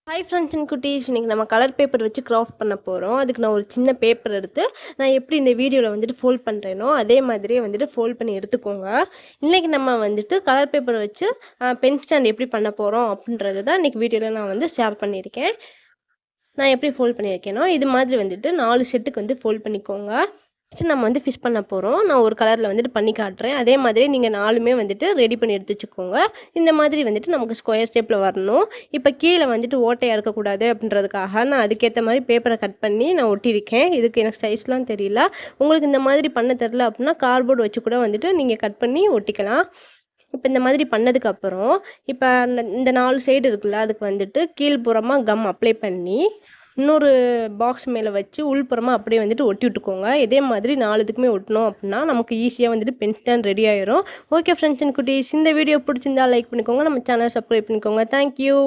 Hi friends and குட்டீஸ், இன்றைக்கி நம்ம கலர் பேப்பர் வச்சு கிராஃப்ட் பண்ண போகிறோம். அதுக்கு நான் ஒரு சின்ன பேப்பர் எடுத்து நான் எப்படி இந்த வீடியோவில் வந்துட்டு ஃபோல்ட் பண்ணுறேனோ அதே மாதிரியே வந்துட்டு ஃபோல்ட் பண்ணி எடுத்துக்கோங்க. இன்றைக்கி நம்ம வந்துட்டு கலர் பேப்பர் வச்சு பென் ஸ்டாண்ட் எப்படி பண்ண போகிறோம் அப்படின்றது தான் இன்றைக்கி வீடியோவில் நான் வந்து ஷேர் பண்ணியிருக்கேன். நான் எப்படி ஃபோல்ட் பண்ணியிருக்கேனோ இது மாதிரி வந்துட்டு 4 செட்டுக்கு வந்து ஃபோல்ட் பண்ணிக்கோங்க. ஃபஸ்ட்டு நம்ம வந்து ஃபிஷ் பண்ண போகிறோம். நான் ஒரு கலரில் வந்துட்டு பண்ணி காட்டுறேன். அதே மாதிரி நீங்கள் 4மே வந்துட்டு ரெடி பண்ணி எடுத்து வச்சுக்கோங்க. இந்த மாதிரி வந்துட்டு நமக்கு ஸ்கொயர் ஷேப்பில் வரணும். இப்போ கீழே வந்துட்டு ஓட்டையாக இருக்கக்கூடாது அப்படின்றதுக்காக நான் அதுக்கேற்ற மாதிரி பேப்பரை கட் பண்ணி நான் ஒட்டியிருக்கேன். இதுக்கு எனக்கு சைஸ்லாம் தெரியல. உங்களுக்கு இந்த மாதிரி பண்ண தெரில அப்படின்னா கார்ட்போர்டு வச்சு கூட வந்துட்டு நீங்கள் கட் பண்ணி ஒட்டிக்கலாம். இப்போ இந்த மாதிரி பண்ணதுக்கப்புறம் இப்போ இந்த 4 சைடு இருக்குல்ல, அதுக்கு வந்துட்டு கீழ்ப்புறமாக கம் அப்ளை பண்ணி இன்னொரு பாக்ஸ் மேலே வச்சு உள்புறமாக அப்படியே வந்துட்டு ஒட்டி விட்டுக்கோங்க. இதே மாதிரி 4 இதுக்குமே ஒட்டினோம் அப்படின்னா நமக்கு ஈஸியாக வந்துட்டு பென் ஸ்டாண்ட் ரெடி ஆயிரும். ஓகே ஃப்ரெண்ட்ஸ் அண்ட் குட்டீஸ், இந்த வீடியோ பிடிச்சிருந்தா லைக் பண்ணிக்கோங்க. நம்ம சேனல் சப்ஸ்கிரைப் பண்ணிக்கோங்க. தேங்க்யூ.